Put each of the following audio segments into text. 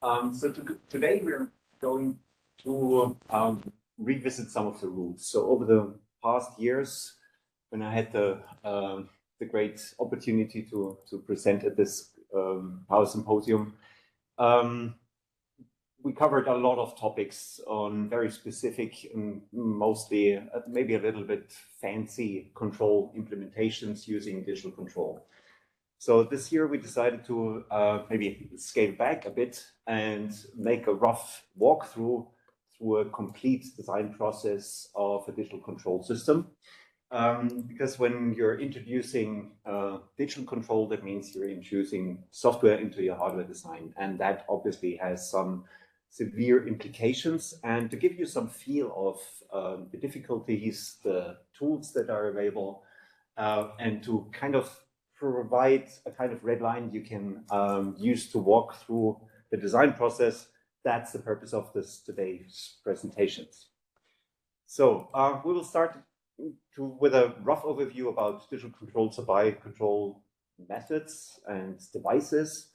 Today we're going to revisit some of the rules. So over the past years, when I had the great opportunity to present at this Power Symposium, um, we covered a lot of topics on very specific and mostly maybe a little bit fancy control implementations using digital control. So this year we decided to maybe scale back a bit and make a rough walkthrough through a complete design process of a digital control system. Because when you're introducing digital control, that means you're introducing software into your hardware design. And that obviously has some severe implications. And to give you some feel of the difficulties, the tools that are available, and to kind of provide a kind of red line you can use to walk through the design process. That's the purpose of today's presentations. So we will start with a rough overview about digital control supply control methods and devices,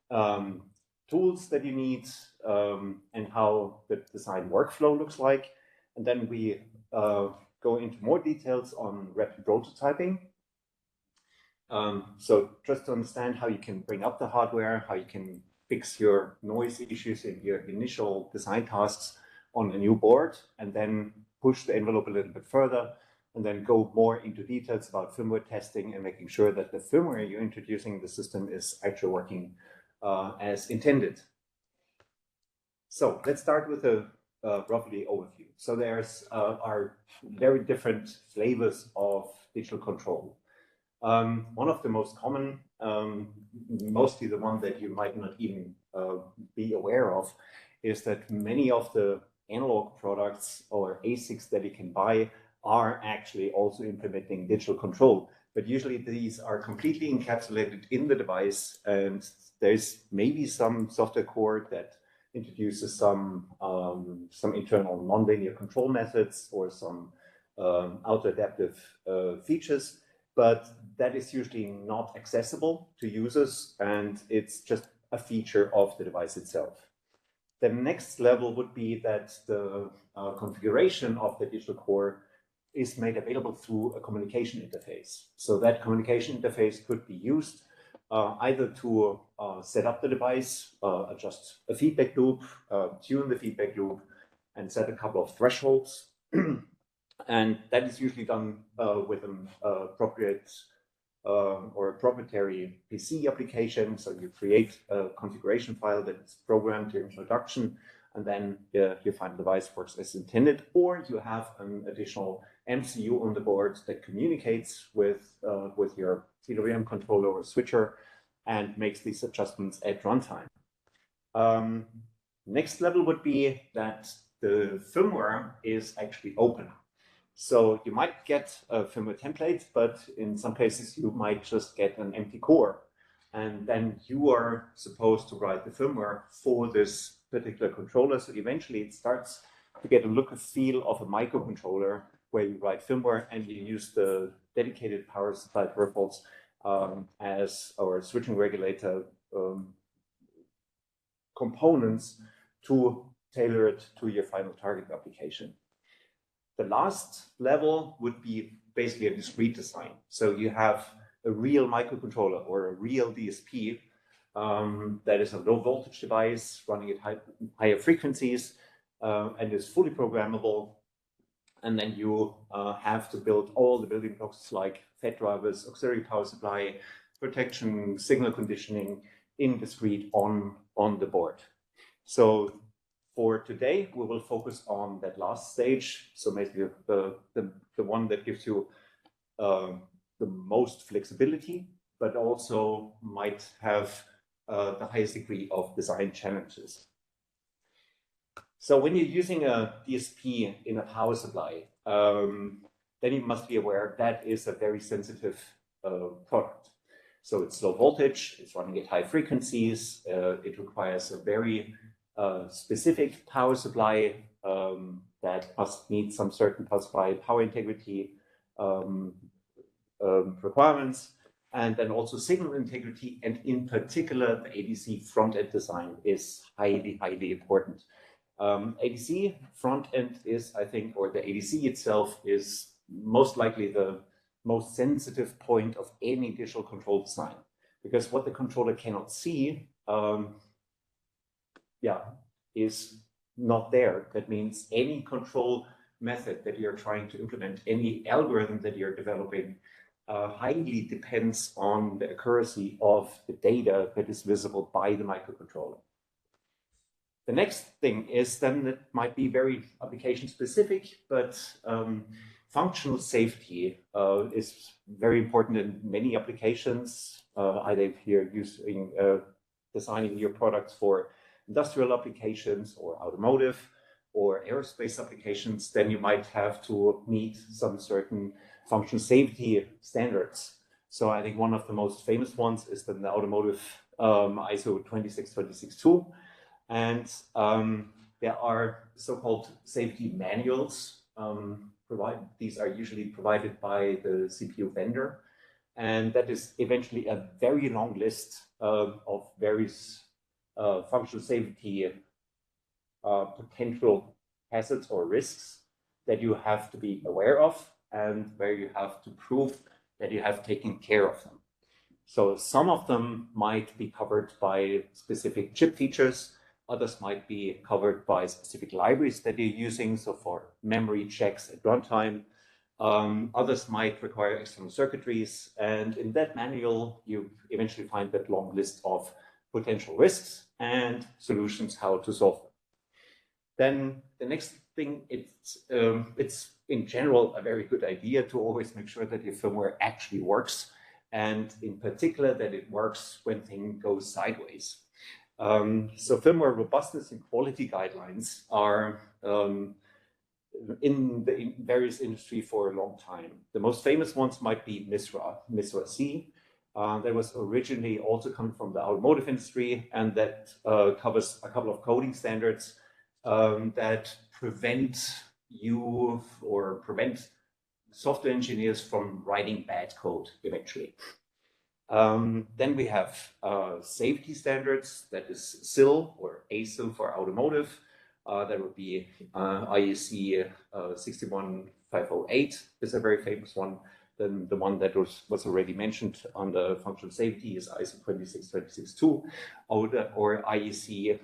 tools that you need, and how the design workflow looks like. And then we go into more details on rapid prototyping. So just to understand how you can bring up the hardware, how you can fix your noise issues in your initial design tasks on a new board, and then push the envelope a little bit further, and then go more into details about firmware testing and making sure that the firmware you're introducing in the system is actually working as intended. So let's start with a roughly overview. So there's are very different flavors of digital control. One of the most common, mostly the one that you might not even be aware of, is that many of the analog products or ASICs that you can buy are actually also implementing digital control. But usually these are completely encapsulated in the device, and there's maybe some software core that introduces some internal nonlinear control methods or some auto-adaptive features. But that is usually not accessible to users, and it's just a feature of the device itself. The next level would be that the configuration of the digital core is made available through a communication interface. So that communication interface could be used either to set up the device, adjust a feedback loop, tune the feedback loop, and set a couple of thresholds. And that is usually done with an appropriate or a proprietary PC application. So you create a configuration file that is programmed to your introduction, and then your final device works as intended. Or you have an additional MCU on the board that communicates with your PWM controller or switcher and makes these adjustments at runtime. Next level would be that the firmware is actually open. So you might get a firmware template, but in some cases you might just get an empty core. And then you are supposed to write the firmware for this particular controller. So eventually it starts to get a look and feel of a microcontroller where you write firmware and you use the dedicated power supply peripherals as our switching regulator components to tailor it to your final target application. The last level would be basically a discrete design. So you have a real microcontroller or a real DSP that is a low voltage device running at higher frequencies and is fully programmable. And then you have to build all the building blocks like FET drivers, auxiliary power supply, protection, signal conditioning in discrete on the board. So for today, we will focus on that last stage. So basically the one that gives you the most flexibility, but also might have the highest degree of design challenges. So when you're using a DSP in a power supply, then you must be aware that is a very sensitive product. So it's low voltage, it's running at high frequencies, it requires a very specific power supply that must meet some certain power supply power integrity requirements. And then also signal integrity, and in particular, the ADC front-end design is highly, highly important. ADC front-end is, I think, or the ADC itself is most likely the most sensitive point of any digital control design, because what the controller cannot see, is not there. That means any control method that you're trying to implement, any algorithm that you're developing, highly depends on the accuracy of the data that is visible by the microcontroller. The next thing is then that might be very application specific, but functional safety is very important in many applications. Either if you're using designing your products for industrial applications or automotive or aerospace applications, then you might have to meet some certain functional safety standards. So I think one of the most famous ones is the automotive ISO 26262. And there are so-called safety manuals provided. These are usually provided by the CPU vendor. And that is eventually a very long list of various functional safety potential hazards or risks that you have to be aware of, and where you have to prove that you have taken care of them. So some of them might be covered by specific chip features, others might be covered by specific libraries that you're using, so for memory checks at runtime. Others might require external circuitries, and in that manual you eventually find that long list of potential risks and solutions how to solve them. Then the next thing, it's in general a very good idea to always make sure that your firmware actually works, and in particular that it works when things go sideways. So firmware robustness and quality guidelines are in various industry for a long time. The most famous ones might be MISRA C. That was originally also coming from the automotive industry, and that covers a couple of coding standards that prevent software engineers from writing bad code eventually. Then we have safety standards, that is SIL or ASIL for automotive. That would be IEC 61508 is a very famous one. Then the one that was already mentioned on the functional safety is ISO 26262 or IEC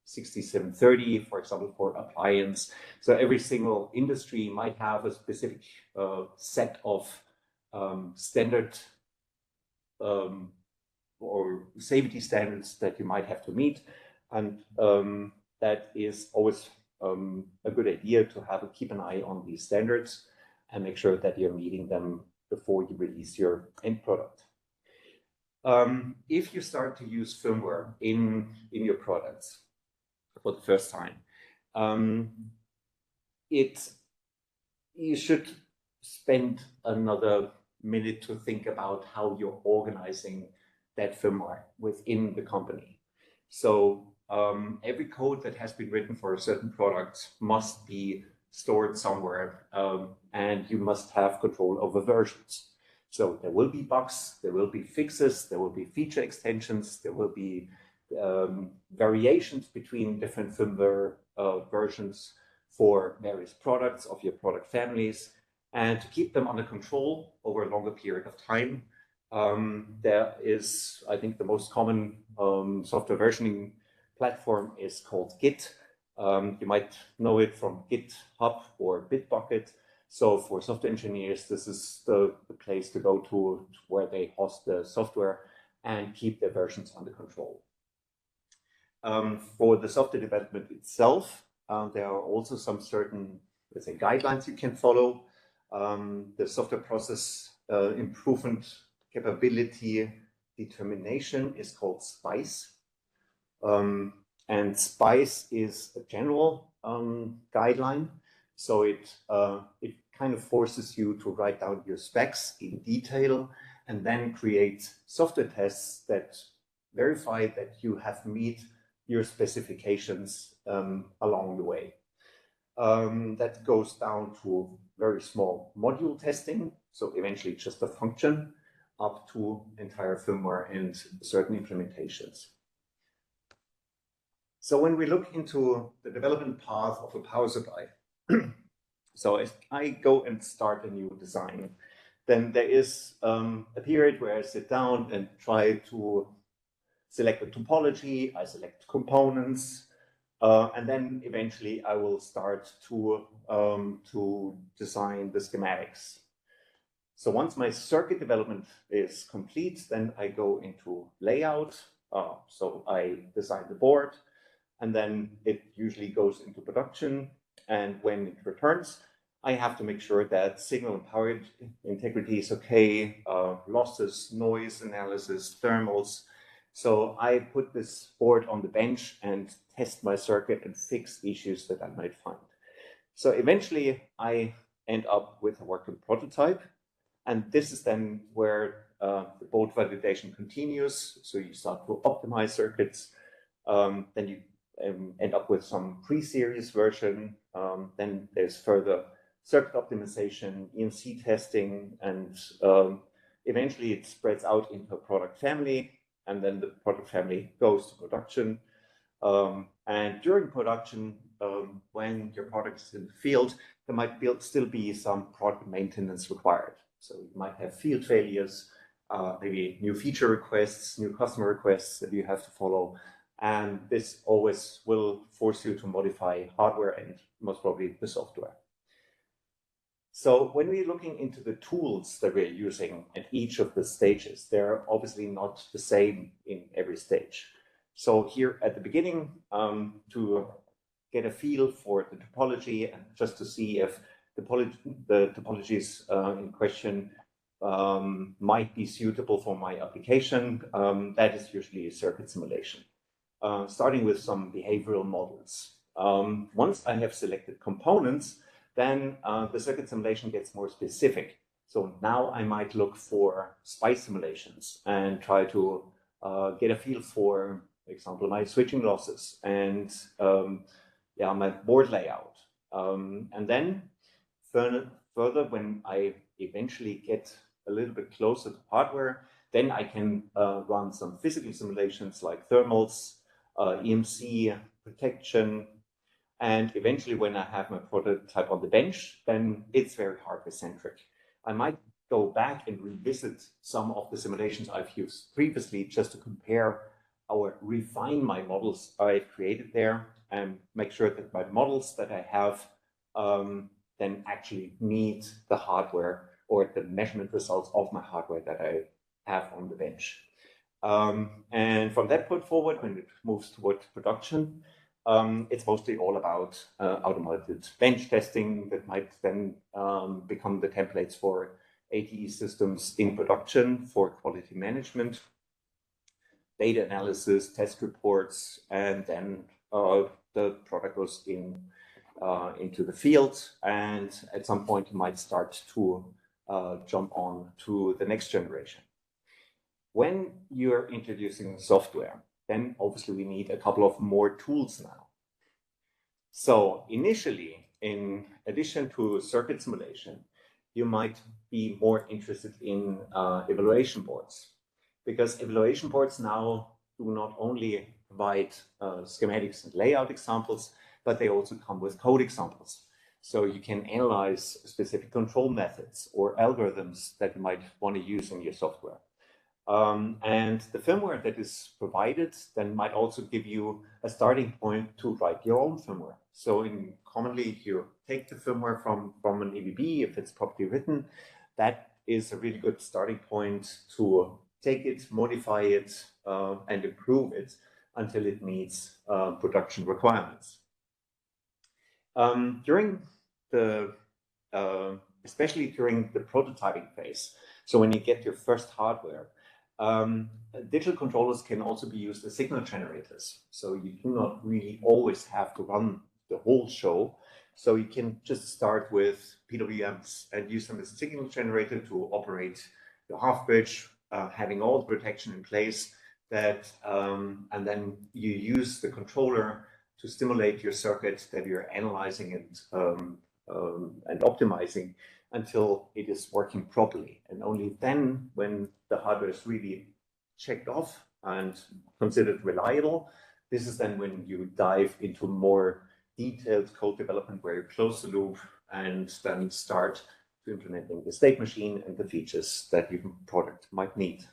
6730, for example, for appliance. So every single industry might have a specific set of standard or safety standards that you might have to meet, and that is always a good idea to keep an eye on these standards and make sure that you're meeting them before you release your end product. If you start to use firmware in your products for the first time, you should spend another minute to think about how you're organizing that firmware within the company. So every code that has been written for a certain product must be stored somewhere, and you must have control over versions. So there will be bugs, there will be fixes, there will be feature extensions, there will be variations between different firmware versions for various products of your product families. And to keep them under control over a longer period of time, there is, I think, the most common software versioning platform is called Git. You might know it from GitHub or Bitbucket. So for software engineers, this is the place to go to where they host the software and keep their versions under control. For the software development itself, there are also some certain, let's say, guidelines you can follow. The software process improvement capability determination is called SPICE. And SPICE is a general guideline. So it kind of forces you to write down your specs in detail and then create software tests that verify that you have met your specifications along the way. That goes down to very small module testing, so eventually just a function, up to entire firmware and certain implementations. So when we look into the development path of a power supply, so if I go and start a new design, then there is a period where I sit down and try to select a topology, I select components, and then eventually I will start to design the schematics. So once my circuit development is complete, then I go into layout. So I design the board, and then it usually goes into production. And when it returns, I have to make sure that signal and power integrity is okay, losses, noise analysis, thermals. So I put this board on the bench and test my circuit and fix issues that I might find. So eventually I end up with a working prototype. And this is then where the board validation continues. So you start to optimize circuits. Then you end up with some pre-series version. Then there's further circuit optimization, EMC testing, and eventually it spreads out into a product family. And then the product family goes to production. And during production, when your product is in the field, there might still be some product maintenance required. So you might have field failures, maybe new feature requests, new customer requests that you have to follow. And this always will force you to modify hardware and most probably the software. So when we're looking into the tools that we're using at each of the stages, they're obviously not the same in every stage. So here at the beginning, to get a feel for the topology and just to see if the topologies in question might be suitable for my application, that is usually a circuit simulation. Starting with some behavioral models. Once I have selected components, then the circuit simulation gets more specific. So now I might look for SPICE simulations and try to get a feel for example, my switching losses and my board layout. And then further, when I eventually get a little bit closer to hardware, then I can run some physical simulations like thermals, EMC, protection, and eventually when I have my prototype on the bench, then it's very hardware-centric. I might go back and revisit some of the simulations I've used previously just to compare or refine my models I've created there and make sure that my models that I have then actually meet the hardware or the measurement results of my hardware that I have on the bench. And from that point forward, when it moves toward production, it's mostly all about automated bench testing that might then become the templates for ATE systems in production for quality management, data analysis, test reports, and then the product goes into the field. And at some point, you might start to jump on to the next generation. When you're introducing software, then obviously we need a couple of more tools now. So initially, in addition to circuit simulation, you might be more interested in evaluation boards, because evaluation boards now do not only provide schematics and layout examples, but they also come with code examples. So you can analyze specific control methods or algorithms that you might want to use in your software. And the firmware that is provided then might also give you a starting point to write your own firmware. So commonly you take the firmware from an EBB, if it's properly written, that is a really good starting point to take it, modify it, and improve it until it meets production requirements. Especially during the prototyping phase, so when you get your first hardware, digital controllers can also be used as signal generators. So you do not really always have to run the whole show. So you can just start with PWMs and use them as a signal generator to operate your half bridge, having all the protection in place that, and then you use the controller to stimulate your circuit that you're analyzing and optimizing until it is working properly. And only then, when the hardware is really checked off and considered reliable, this is then when you dive into more detailed code development where you close the loop and then start to implementing the state machine and the features that your product might need.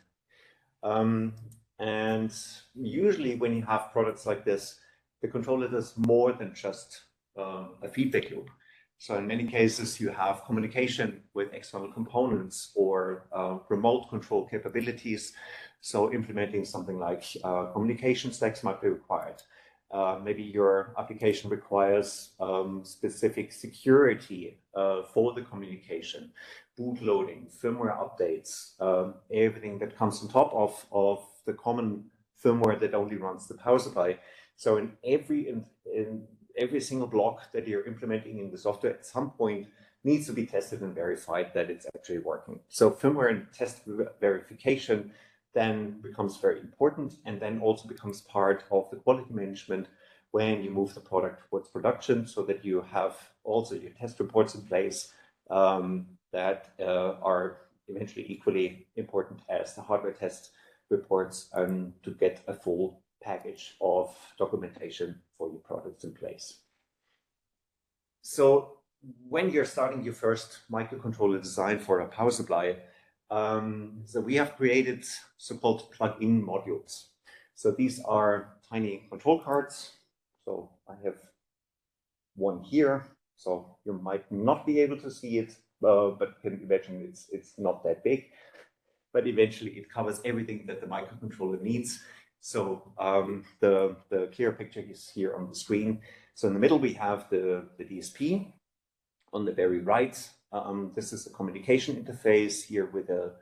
And usually when you have products like this, the controller does more than just a feedback loop. So in many cases, you have communication with external components or remote control capabilities. So implementing something like communication stacks might be required. Maybe your application requires specific security for the communication, boot loading, firmware updates, everything that comes on top of the common firmware that only runs the power supply. So in every single block that you're implementing in the software at some point needs to be tested and verified that it's actually working. So firmware and test verification then becomes very important and then also becomes part of the quality management when you move the product towards production, so that you have also your test reports in place that are eventually equally important as the hardware test reports to get a full package of documentation for your products in place. So when you're starting your first microcontroller design for a power supply, so we have created so-called plug-in modules. So these are tiny control cards. So I have one here. So you might not be able to see it, but can imagine it's not that big. But eventually it covers everything that the microcontroller needs. So the clear picture is here on the screen. So in the middle we have the DSP. On the very right, this is a communication interface here with a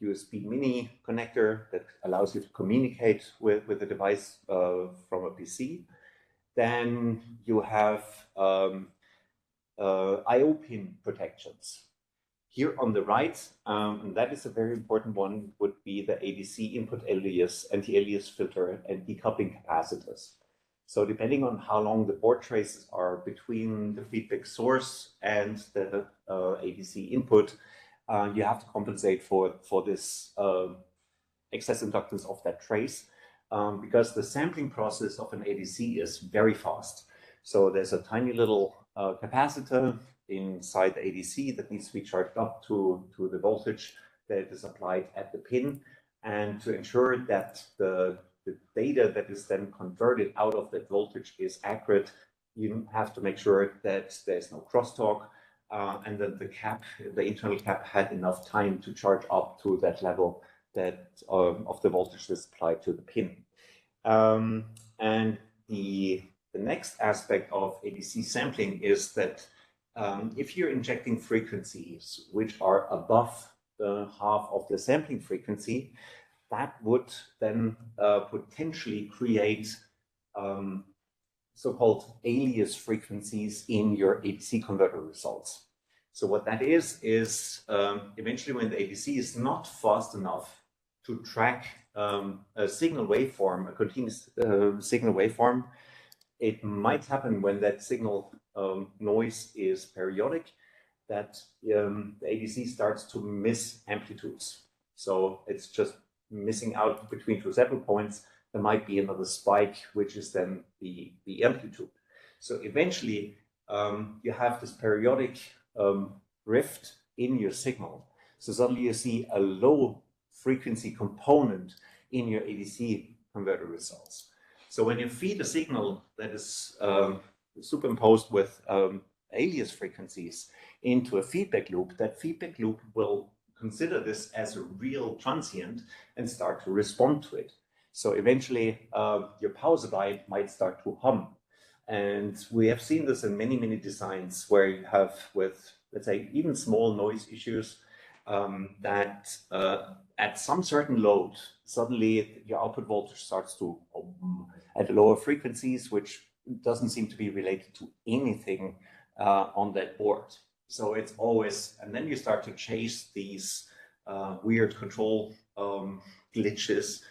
USB mini connector that allows you to communicate with the device from a PC. Then you have I/O pin protections. Here on the right, and that is a very important one, would be the ADC input alias, anti-alias filter, and decoupling capacitors. So depending on how long the board traces are between the feedback source and the ADC input, you have to compensate for this excess inductance of that trace, because the sampling process of an ADC is very fast. So there's a tiny little capacitor inside the ADC that needs to be charged up to the voltage that is applied at the pin. And to ensure that the data that is then converted out of that voltage is accurate, you have to make sure that there's no crosstalk and that the internal cap had enough time to charge up to that level that of the voltage that's applied to the pin. And the next aspect of ADC sampling is that if you're injecting frequencies which are above the half of the sampling frequency, that would then potentially create so-called alias frequencies in your ADC converter results. So what that is eventually when the ADC is not fast enough to track a signal waveform, a continuous signal waveform, it might happen when that signal noise is periodic, that the ADC starts to miss amplitudes. So it's just missing out between two sample points. There might be another spike, which is then the amplitude. So eventually you have this periodic rift in your signal. So suddenly you see a low frequency component in your ADC converter results. So when you feed a signal that is superimposed with alias frequencies into a feedback loop, that feedback loop will consider this as a real transient and start to respond to it. So eventually your power supply might start to hum. And we have seen this in many, many designs where you have with, let's say, even small noise issues that at some certain load, suddenly your output voltage starts to at lower frequencies, which doesn't seem to be related to anything on that board. So it's always, and then you start to chase these weird control glitches.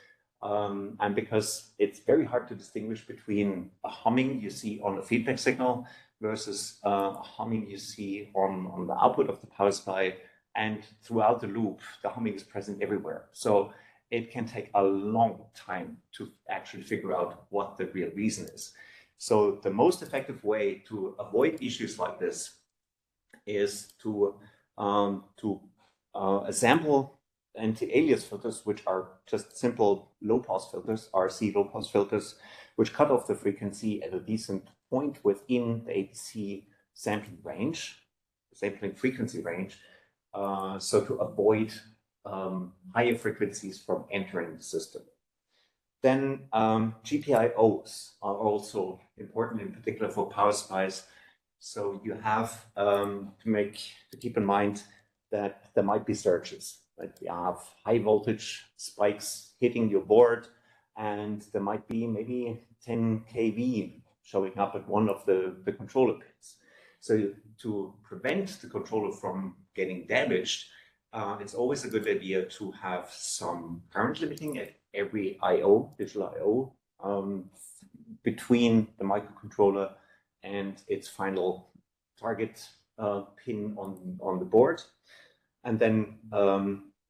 And because it's very hard to distinguish between a humming you see on a feedback signal versus a humming you see on the output of the power supply and throughout the loop, the humming is present everywhere. So it can take a long time to actually figure out what the real reason is. So the most effective way to avoid issues like this is to sample anti-alias filters, which are just simple low-pass filters, RC low-pass filters, which cut off the frequency at a decent point within the ADC sampling range, sampling frequency range, so to avoid higher frequencies from entering the system. Then GPIOs are also important, in particular for power supplies. So you have to keep in mind that there might be surges. Right? You have high voltage spikes hitting your board, and there might be maybe 10 kV showing up at one of the controller pins. So to prevent the controller from getting damaged, it's always a good idea to have some current limiting at every I/O, digital I/O, between the microcontroller and its final target pin on the board, and then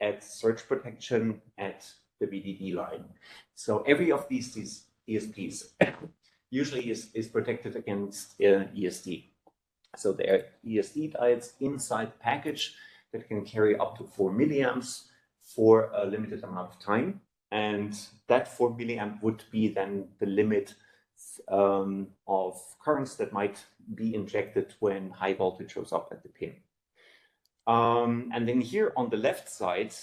add surge protection at the VDD line. So every of these ESPs usually is protected against ESD. So there are ESD diodes inside the package that can carry up to 4 milliamps for a limited amount of time. And that 4 milliamp would be then the limit of currents that might be injected when high voltage shows up at the pin. And then here on the left side,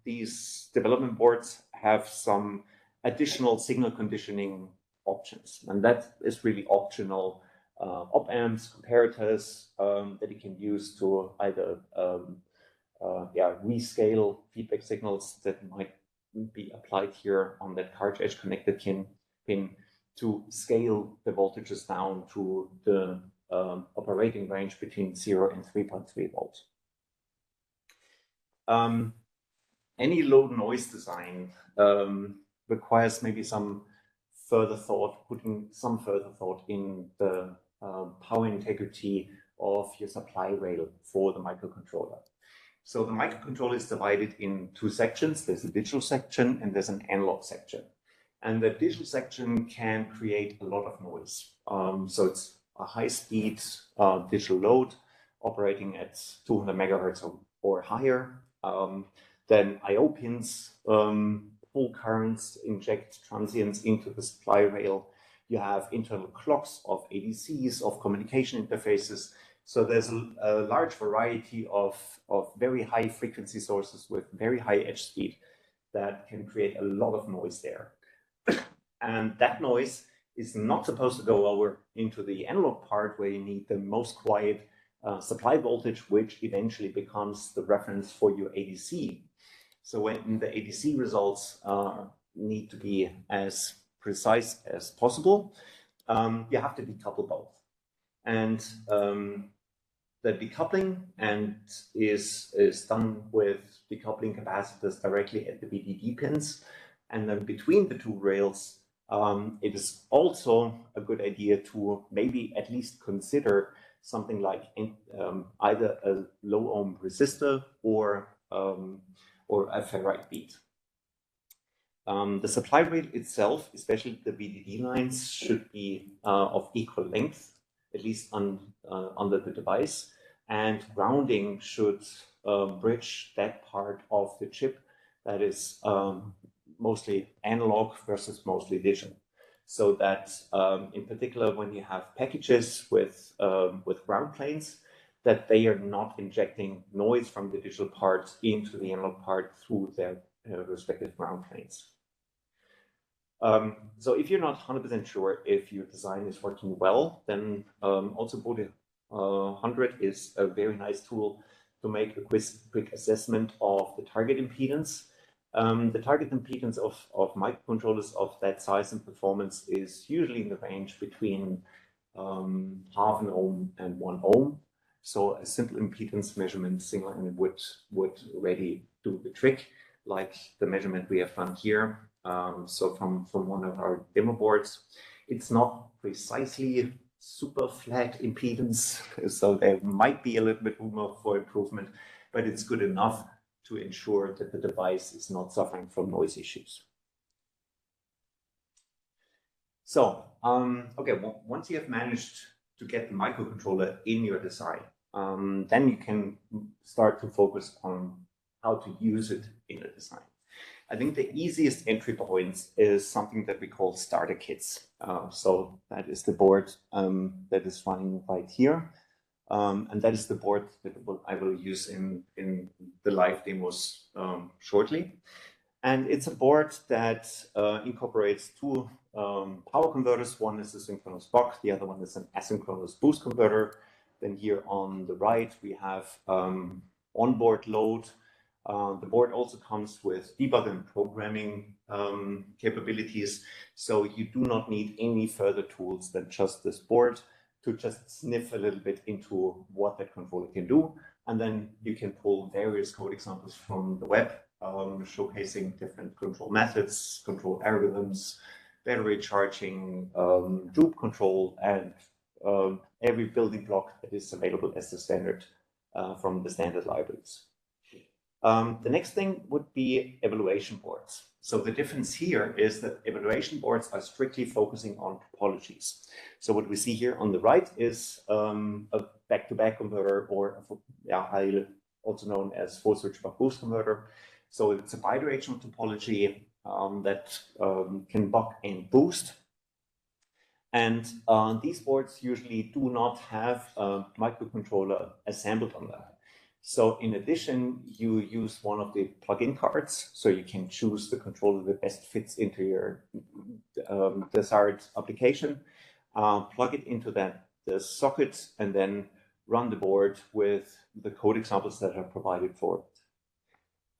these development boards have some additional signal conditioning options. And that is really optional. Op amps, comparators that you can use to either rescale feedback signals that might be applied here on that cartridge edge connected pin to scale the voltages down to the operating range between 0 and 3.3 volts. Any low noise design requires maybe some further thought, putting some further thought in the power integrity of your supply rail for the microcontroller. So the microcontroller is divided in two sections. There's a digital section and there's an analog section. And the digital section can create a lot of noise. So it's a high-speed digital load operating at 200 megahertz or higher. Then I/O pins, full currents inject transients into the supply rail. You have internal clocks of ADCs, of communication interfaces. So there's a large variety of very high frequency sources with very high edge speed that can create a lot of noise there. And that noise is not supposed to go over into the analog part where you need the most quiet supply voltage, which eventually becomes the reference for your ADC. So when the ADC results need to be as precise as possible, you have to decouple both. And the decoupling is done with decoupling capacitors directly at the VDD pins. And then between the two rails, it is also a good idea to maybe at least consider something like either a low ohm resistor or a ferrite bead. The supply rail itself, especially the VDD lines, should be of equal length, at least under the device, and grounding should bridge that part of the chip that is mostly analog versus mostly digital. So that in particular, when you have packages with ground planes, that they are not injecting noise from the digital part into the analog part through their respective ground planes. So if you're not 100% sure if your design is working well, then also Bode 100 is a very nice tool to make a quick assessment of the target impedance. The target impedance of microcontrollers of that size and performance is usually in the range between half an ohm and 1 ohm. So a simple impedance measurement single would already do the trick, like the measurement we have done here. So from one of our demo boards, it's not precisely super flat impedance, so there might be a little bit room for improvement, but it's good enough to ensure that the device is not suffering from noise issues. So, okay, well, once you have managed to get the microcontroller in your design, then you can start to focus on how to use it in the design. I think the easiest entry point is something that we call starter kits. So that is the board that is running right here. And that is the board that I will use in the live demos shortly. And it's a board that incorporates two power converters. One is a synchronous buck, the other one is an asynchronous boost converter. Then here on the right, we have onboard load. The board also comes with debug and programming capabilities. So you do not need any further tools than just this board to just sniff a little bit into what that controller can do. And then you can pull various code examples from the web, showcasing different control methods, control algorithms, battery charging, droop control, and every building block that is available as the standard from the standard libraries. The next thing would be evaluation boards. So the difference here is that evaluation boards are strictly focusing on topologies. So what we see here on the right is a back-to-back converter, or also known as full switch buck boost converter. So it's a bidirectional topology that can buck and boost. And these boards usually do not have a microcontroller assembled on them. So in addition, you use one of the plug-in cards, so you can choose the controller that best fits into your desired application, plug it into the socket, and then run the board with the code examples that are provided for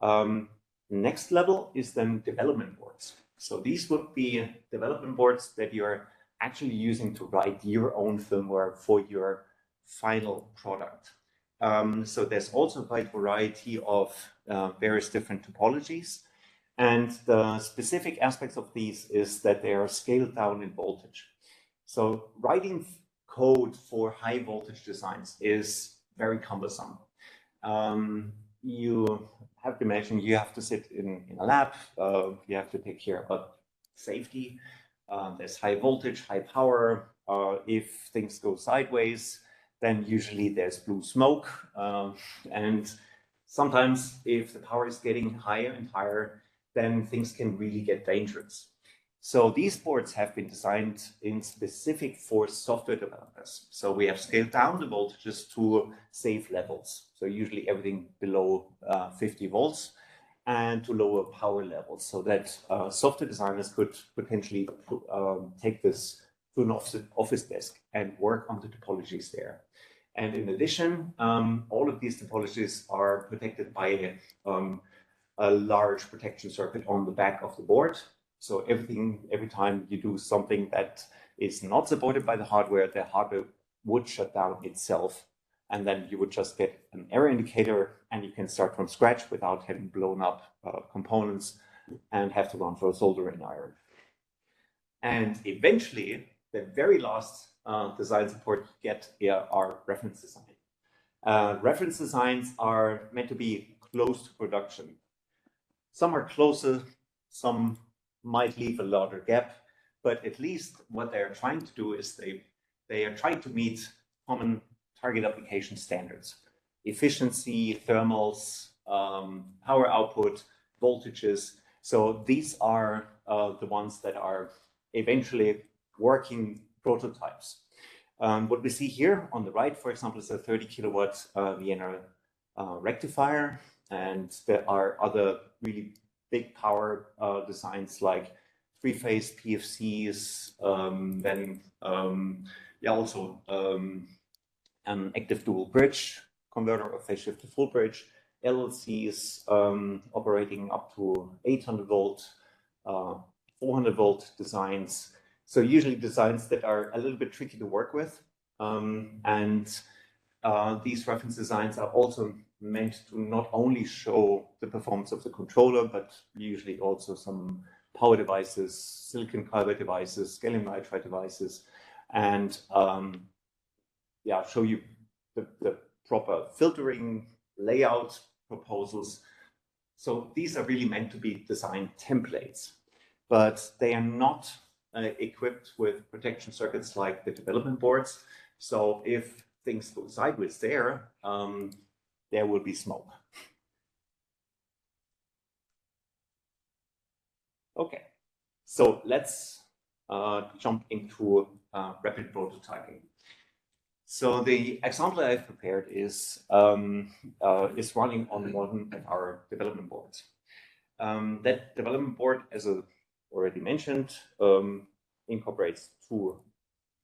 it. Next level is then development boards. So these would be development boards that you're actually using to write your own firmware for your final product. So there's also a wide variety of various different topologies. And the specific aspects of these is that they are scaled down in voltage. So writing code for high voltage designs is very cumbersome. You have to imagine you have to sit in a lab, you have to take care of safety. There's high voltage, high power. If things go sideways, then usually there's blue smoke. And sometimes if the power is getting higher and higher, then things can really get dangerous. So these boards have been designed in specific for software developers. So we have scaled down the voltages to safe levels. So usually everything below 50 volts and to lower power levels, so that software designers could potentially take this to an office desk and work on the topologies there. And in addition, all of these topologies are protected by a large protection circuit on the back of the board. So every time you do something that is not supported by the hardware would shut down itself. And then you would just get an error indicator, and you can start from scratch without having blown up components and have to run for a soldering iron. And eventually, the very last design support you get here are reference design. Reference designs are meant to be close to production. Some are closer, some might leave a larger gap, but at least what they're trying to do is they are trying to meet common target application standards: efficiency, thermals, power output, voltages. So these are the ones that are eventually working prototypes. What we see here on the right, for example, is a 30 kilowatt Vienna rectifier, and there are other really big power designs like three-phase PFCs, then also an active dual bridge converter or phase shift to full bridge, LLCs operating up to 800 volt, 400 volt designs. So usually designs that are a little bit tricky to work with. These reference designs are also meant to not only show the performance of the controller, but usually also some power devices, silicon carbide devices, gallium nitride devices, and show you the proper filtering layout proposals. So these are really meant to be design templates, but they are not equipped with protection circuits like the development boards. So if things go sideways there, there will be smoke. Okay, so let's jump into rapid prototyping. So the example I've prepared is running on one of our development boards. That development board, as I already mentioned, incorporates two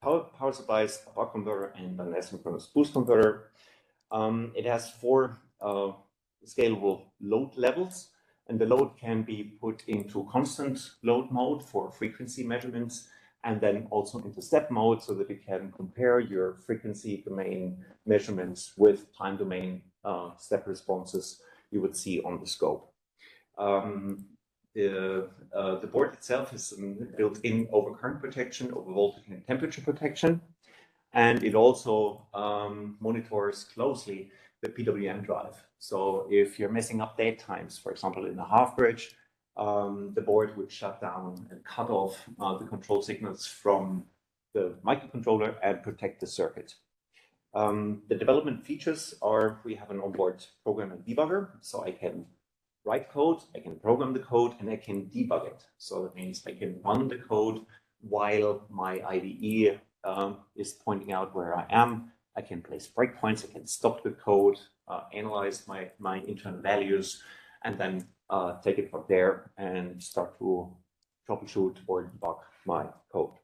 power supplies, a buck converter, and an asynchronous boost converter. It has four scalable load levels, and the load can be put into constant load mode for frequency measurements, and then also into step mode so that you can compare your frequency domain measurements with time domain step responses you would see on the scope. The board itself is built-in overcurrent protection, over voltage and temperature protection, and it also monitors closely the PWM drive. So if you're messing up date times, for example, in a half bridge, the board would shut down and cut off the control signals from the microcontroller and protect the circuit. The development features are, we have an onboard program and debugger, so I can write code, I can program the code, and I can debug it. So that means I can run the code while my IDE is pointing out where I am. I can place breakpoints, I can stop the code, analyze my internal values, and then take it from there and start to troubleshoot or debug my code.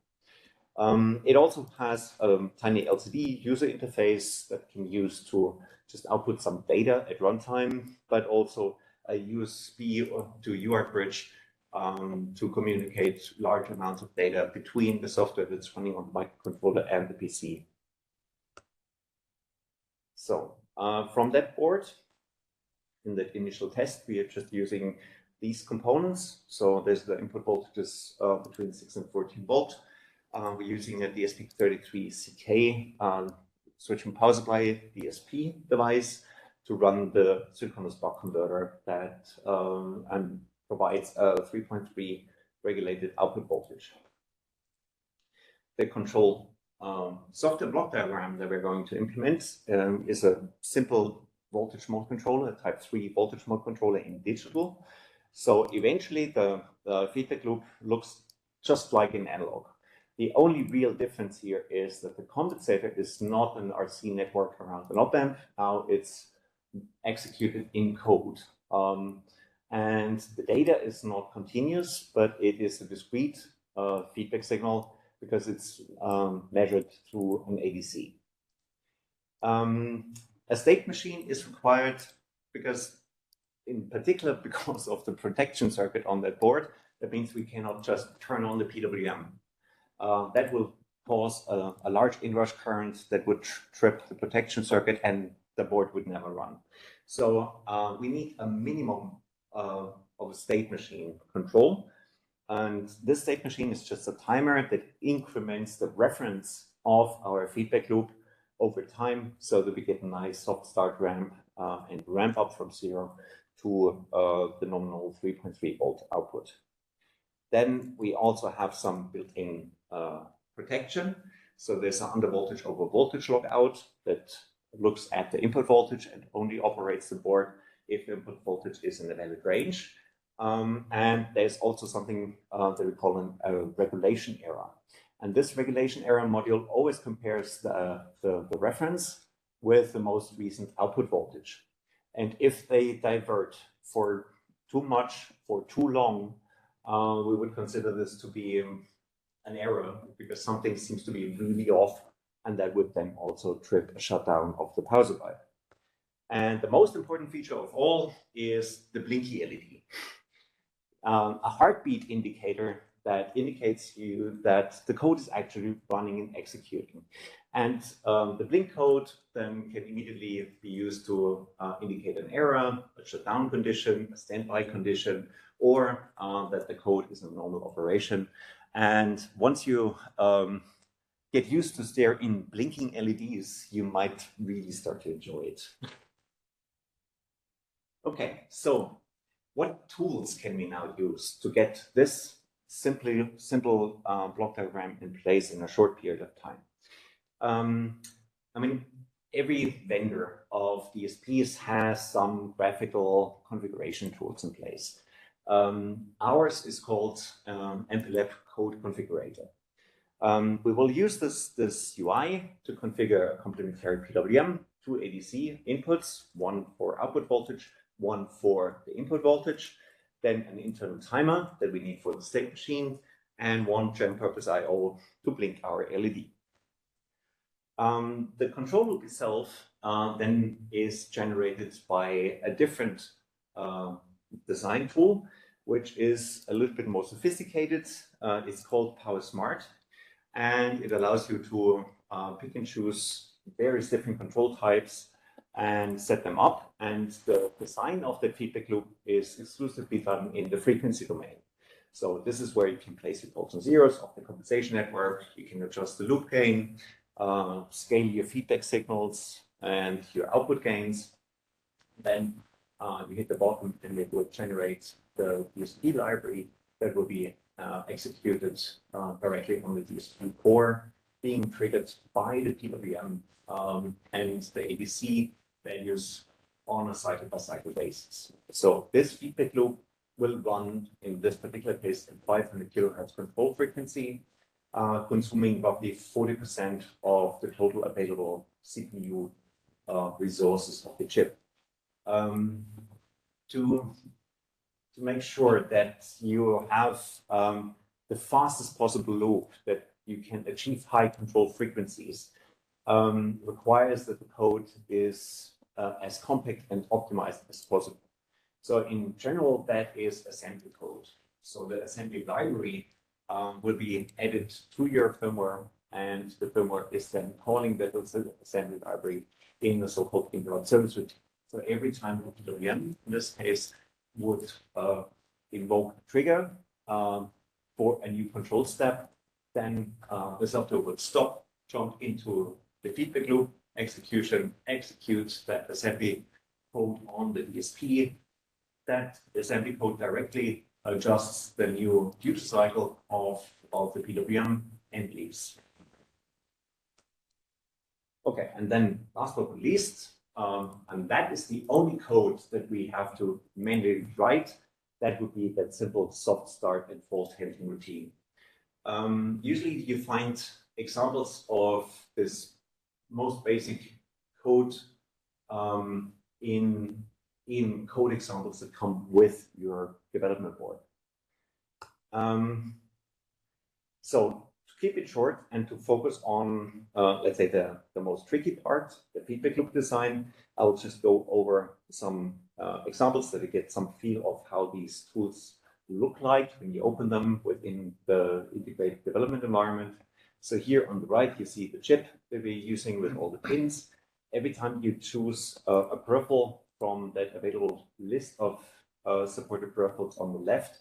It also has a tiny LCD user interface that can use to just output some data at runtime, but also a USB to UART bridge to communicate large amounts of data between the software that's running on the microcontroller and the PC. So from that board, in the initial test, we are just using these components. So there's the input voltages between 6 and 14 volt. We're using a DSP33CK switch and power supply DSP device to run the synchronous buck converter that and provides a 3.3 regulated output voltage. The control software block diagram that we're going to implement is a simple voltage mode controller, a type 3 voltage mode controller in digital. So eventually the feedback loop looks just like in analog. The only real difference here is that the compensator is not an RC network around an op-amp. Now it's executed in code. And the data is not continuous, but it is a discrete feedback signal because it's measured through an ADC. A state machine is required because, in particular, because of the protection circuit on that board. That means we cannot just turn on the PWM. That will cause a large inrush current that would trip the protection circuit and the board would never run. So we need a minimum of a state machine control. And this state machine is just a timer that increments the reference of our feedback loop over time so that we get a nice soft start ramp and ramp up from 0 to the nominal 3.3 volt output. Then we also have some built-in protection. So there's an under voltage over voltage lockout that looks at the input voltage and only operates the board if the input voltage is in a valid range. And there's also something that we call a regulation error. And this regulation error module always compares the reference with the most recent output voltage. And if they divert for too much, for too long, we would consider this to be an error because something seems to be really off, and that would then also trip a shutdown of the power supply. And the most important feature of all is the blinky LED. A heartbeat indicator that indicates you that the code is actually running and executing. And the blink code then can immediately be used to indicate an error, a shutdown condition, a standby condition, or that the code is in normal operation. And once you get used to stare in blinking LEDs, you might really start to enjoy it. Okay, so what tools can we now use to get this simple block diagram in place in a short period of time? I mean, every vendor of DSPs has some graphical configuration tools in place. Ours is called MPLAB Code Configurator. We will use this UI to configure a complementary PWM, two ADC inputs, one for output voltage, one for the input voltage, then an internal timer that we need for the state machine, and one general purpose I/O to blink our LED. The control loop itself then is generated by a different design tool, which is a little bit more sophisticated. It's called Power Smart, and it allows you to pick and choose various different control types and set them up. And the design of the feedback loop is exclusively done in the frequency domain. So this is where you can place your poles and zeros of the compensation network. You can adjust the loop gain, scale your feedback signals and your output gains. Then you hit the bottom and it will generate the DSP library that will be executed directly on the DSP core, being triggered by the PWM and the ADC values on a cycle-by-cycle basis. So this feedback loop will run, in this particular case, at 500 kilohertz control frequency, consuming roughly 40% of the total available CPU resources of the chip. To make sure that you have the fastest possible loop that you can achieve high control frequencies requires that the code is as compact and optimized as possible. So in general, that is assembly code. So the assembly library will be added to your firmware, and the firmware is then calling that assembly library in the so-called interrupt service routine. So every time the PWM, in this case, would invoke a trigger for a new control step, then the software would stop, jump into the feedback loop, execute that assembly code on the DSP. That assembly code directly adjusts the new duty cycle of the PWM and leaves. Okay, and then last but not least, and that is the only code that we have to manually write, that would be that simple soft start and fault handling routine. Usually you find examples of this most basic code in code examples that come with your development board. So to keep it short and to focus on, let's say, the most tricky part, the feedback loop design, I'll just go over some examples so that you get some feel of how these tools look like when you open them within the integrated development environment. So here on the right, you see the chip that we're using with all the pins. Every time you choose a peripheral from that available list of supported peripherals on the left,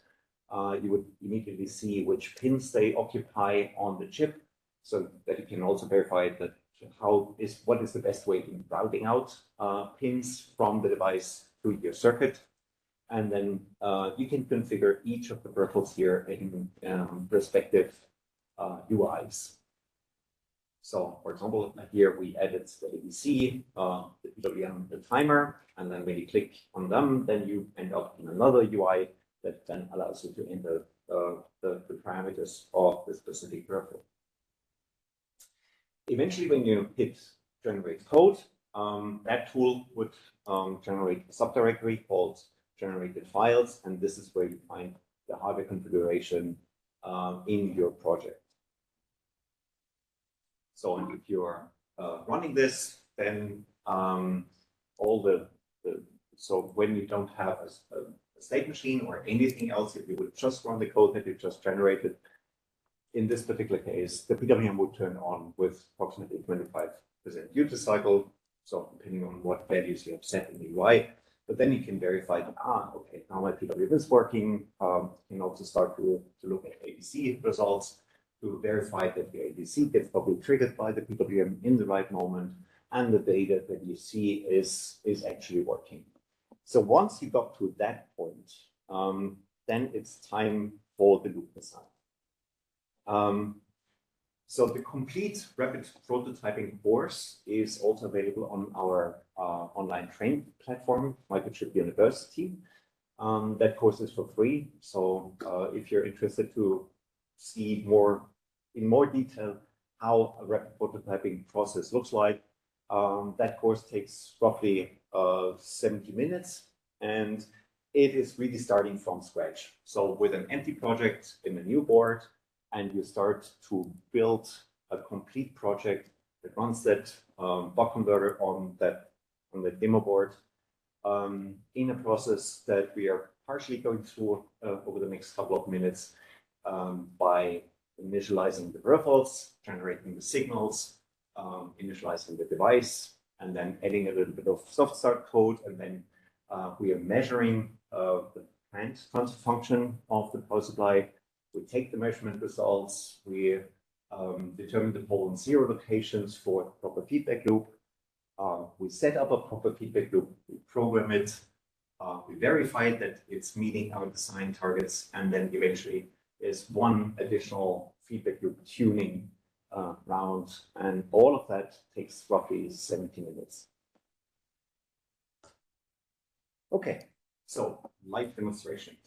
you would immediately see which pins they occupy on the chip, so that you can also verify that what is the best way in routing out pins from the device to your circuit. And then you can configure each of the peripherals here in respective UIs. So, for example, here we added the ADC, the PWM, the timer, and then when you click on them, then you end up in another UI that then allows you to enter the parameters of the specific peripheral. Eventually, when you hit generate code, that tool would generate a subdirectory called generated files, and this is where you find the hardware configuration in your project. So if you're running this, then so when you don't have a state machine or anything else, if you would just run the code that you just generated, in this particular case, the PWM would turn on with approximately 25% duty cycle. So depending on what values you have set in the UI, but then you can verify that, okay, now my PWM is working. You can also start to look at ADC results to verify that the ADC gets probably triggered by the PWM in the right moment, and the data that you see is actually working. So once you got to that point, then it's time for the loop design. So the complete rapid prototyping course is also available on our online training platform, Microchip University. That course is for free. So if you're interested to see in more detail how a rapid prototyping process looks like, that course takes roughly 70 minutes, and it is really starting from scratch. So with an empty project in a new board, and you start to build a complete project that runs that buck converter on the demo board in a process that we are partially going through over the next couple of minutes by initializing the peripherals, generating the signals, initializing the device, and then adding a little bit of soft start code, and then we are measuring the planned transfer function of the power supply. We take the measurement results, we determine the pole and zero locations for the proper feedback loop. We set up a proper feedback loop, we program it, we verify that it's meeting our design targets, and then eventually there's one additional feedback loop tuning round, and all of that takes roughly 70 minutes. Okay, so live demonstration.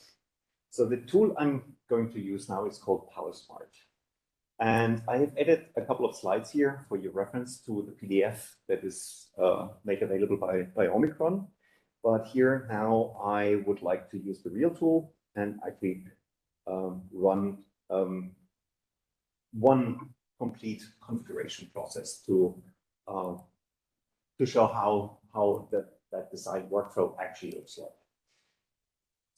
So the tool I'm going to use now is called PowerSmart. And I have added a couple of slides here for your reference to the PDF that is made available by Omicron. But here now I would like to use the real tool and actually run one complete configuration process to show how that design workflow actually looks like.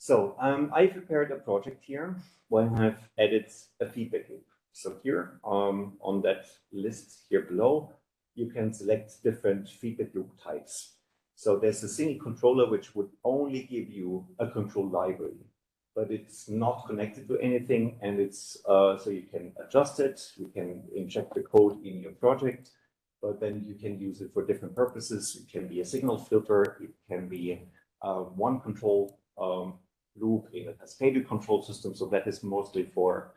So I prepared a project here where I've added a feedback loop. So here on that list here below, you can select different feedback loop types. So there's a single controller which would only give you a control library, but it's not connected to anything, and it's so you can adjust it, you can inject the code in your project, but then you can use it for different purposes. It can be a signal filter, it can be one control loop in a cascaded control system. So that is mostly for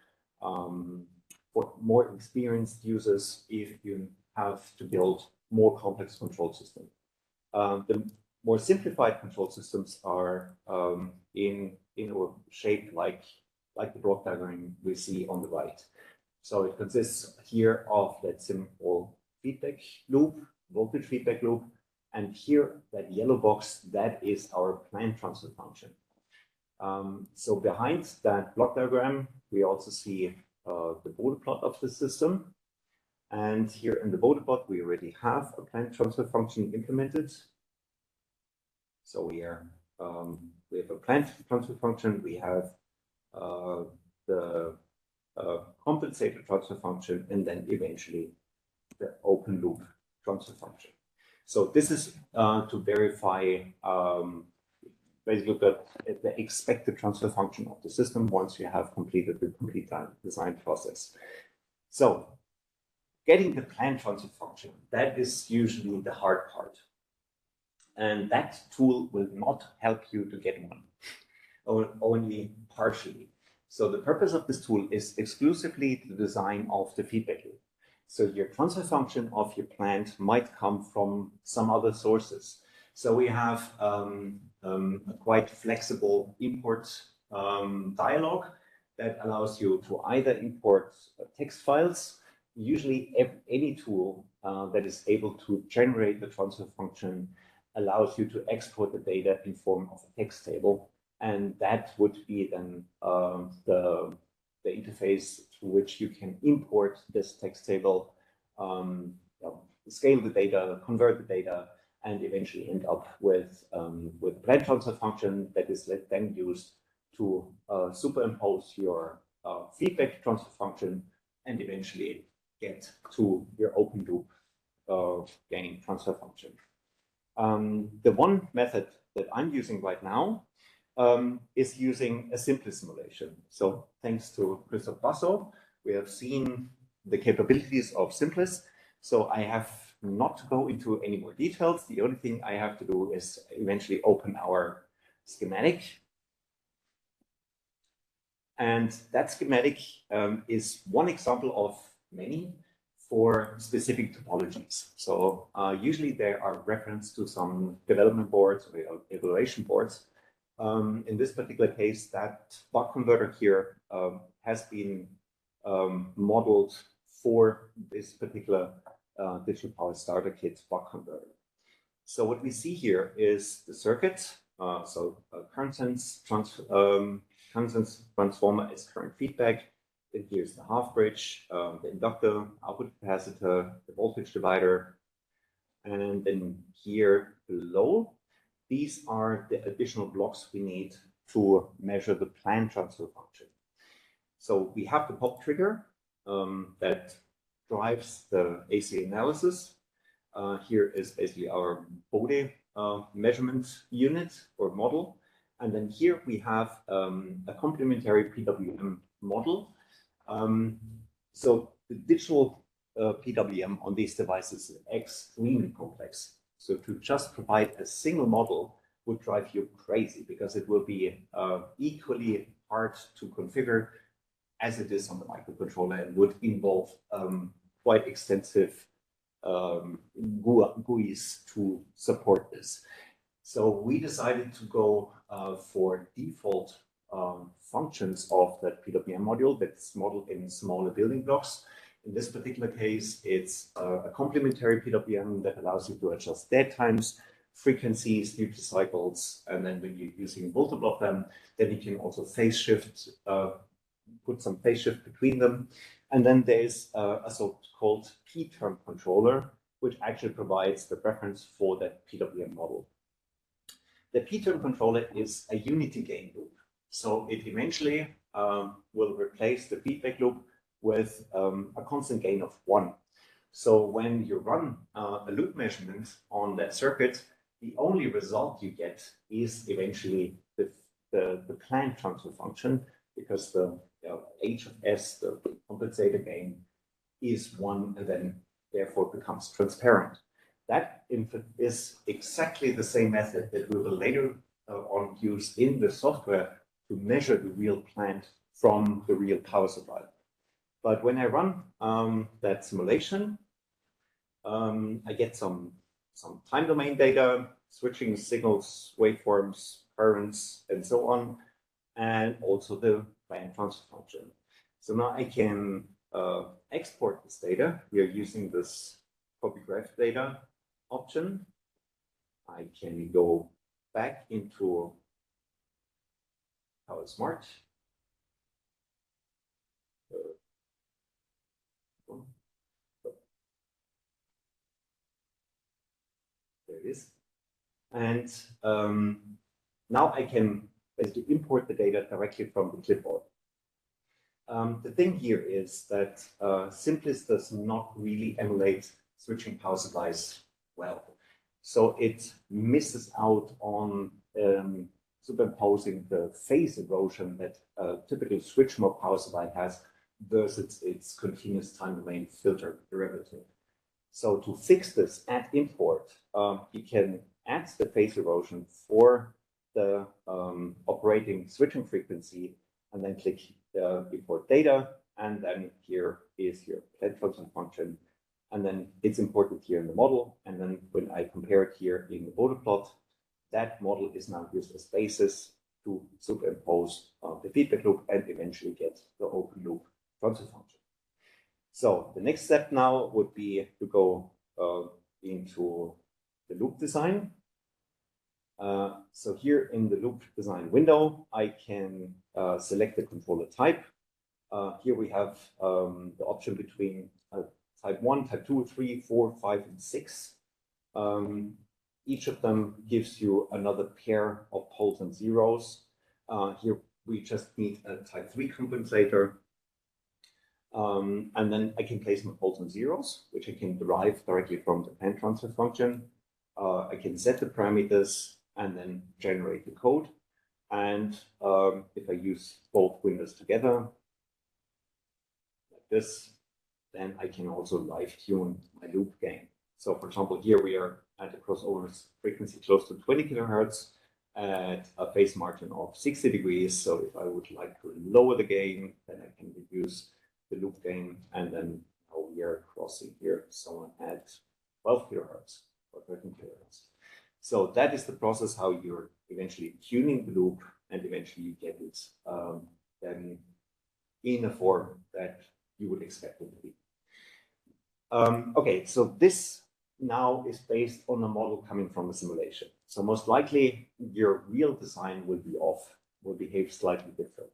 more experienced users if you have to build more complex control systems. The more simplified control systems are in a shape like the block diagram we see on the right. So it consists here of that simple feedback loop, voltage feedback loop, and here that yellow box, that is our planned transfer function. So behind that block diagram, we also see the Bode plot of the system. And here in the Bode plot, we already have a planned transfer function implemented. So we have a planned transfer function, we have the compensated transfer function, and then eventually the open loop transfer function. So this is to verify basically the expected transfer function of the system once you have completed the complete design process. So getting the planned transfer function, that is usually the hard part. And that tool will not help you to get one, or only partially. So the purpose of this tool is exclusively the design of the feedback loop. So your transfer function of your plant might come from some other sources. So we have a quite flexible import dialog that allows you to either import text files. Usually any tool that is able to generate the transfer function allows you to export the data in form of a text table. And that would be then the interface through which you can import this text table, scale the data, convert the data, and eventually end up with a planned transfer function that is then used to superimpose your feedback transfer function and eventually get to your open loop gain transfer function. The one method that I'm using right now is using a simple simulation. So thanks to Christoph Basso, we have seen the capabilities of Simplis. So I have not to go into any more details. The only thing I have to do is eventually open our schematic. And that schematic is one example of many for specific topologies. So usually there are reference to some development boards or evaluation boards. In this particular case, that buck converter here has been modeled for this particular digital power starter kit buck converter. So what we see here is the circuit. Current sense transformer is current feedback. Then here's the half bridge, the inductor, output capacitor, the voltage divider, and then here below, these are the additional blocks we need to measure the planned transfer function. So we have the pop trigger that drives the AC analysis. Here is basically our Bode measurement unit or model. And then here we have a complementary PWM model. So the digital PWM on these devices is extremely complex. So to just provide a single model would drive you crazy because it will be equally hard to configure as it is on the microcontroller and would involve quite extensive GUIs to support this. So we decided to go for default functions of that PWM module that's modeled in smaller building blocks. In this particular case, it's a complementary PWM that allows you to adjust dead times, frequencies, duty cycles, and then when you're using multiple of them, then you can also phase shift, put some phase shift between them. And then there's a so-called P-term controller, which actually provides the reference for that PWM model. The P-term controller is a unity gain loop. So it eventually will replace the feedback loop with a constant gain of 1. So when you run a loop measurement on that circuit, the only result you get is eventually the planned transfer function, because the h of s, the compensator gain, is 1 and then therefore becomes transparent. That is exactly the same method that we will later on use in the software to measure the real plant from the real power supply. But when I run that simulation, I get some time domain data, switching signals, waveforms, currents, and so on, and also the planned transfer function. So now I can export this data. We are using this copy graph data option. I can go back into Power Smart. There it is. And now I can basically import the data directly from the clipboard. The thing here is that Simplis does not really emulate switching power supplies well. So it misses out on superimposing the phase erosion that a typical switch mode power supply has versus its continuous time domain filter derivative. So to fix this at import, you can add the phase erosion for the operating switching frequency and then click import data. And then here is your planned transfer function. And then it's imported here in the model. And then when I compare it here in the Bode plot, that model is now used as basis to superimpose the feedback loop and eventually get the open loop transfer function. So the next step now would be to go into the loop design. So here in the loop design window, I can select the controller type. Here we have the option between type 1, type 2, 3, 4, 5, and 6. Each of them gives you another pair of poles and zeros. Here we just need a type 3 compensator. And then I can place my poles and zeros, which I can derive directly from the planned transfer function. I can set the parameters and then generate the code. And if I use both windows together, like this, then I can also live tune my loop gain. So for example, here we are at a crossover frequency close to 20 kilohertz at a phase margin of 60 degrees. So if I would like to lower the gain, then I can reduce the loop gain, and then now we are crossing here someone at 12 kilohertz or 13 kilohertz. So that is the process how you're eventually tuning the loop, and eventually you get it then in a form that you would expect it to be. Okay, so this now is based on a model coming from a simulation. So most likely your real design will be off, will behave slightly different.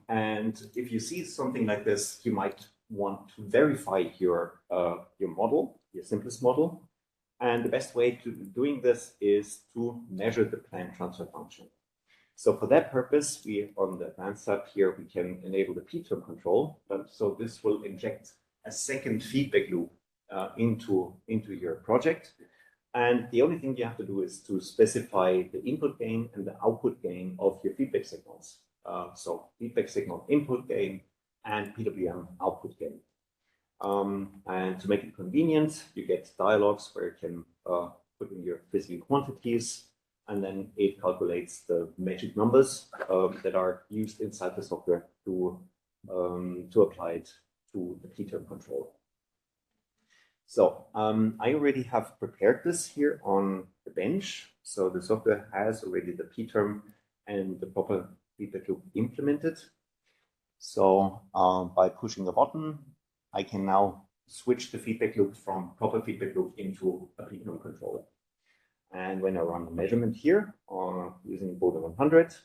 And if you see something like this, you might want to verify your model, your simplest model. And the best way to doing this is to measure the planned transfer function. So for that purpose, we on the advanced tab here, we can enable the p-term control. So this will inject a second feedback loop into your project. And the only thing you have to do is to specify the input gain and the output gain of your feedback signals. So feedback signal input gain and PWM output gain. And to make it convenient, you get dialogues where you can put in your physical quantities, and then it calculates the magic numbers that are used inside the software to apply it to the p-term control. So I already have prepared this here on the bench. So the software has already the p-term and the proper feedback loop implemented. So by pushing the button, I can now switch the feedback loop from proper feedback loop into a p-term controller. And when I run the measurement here using Bode 100,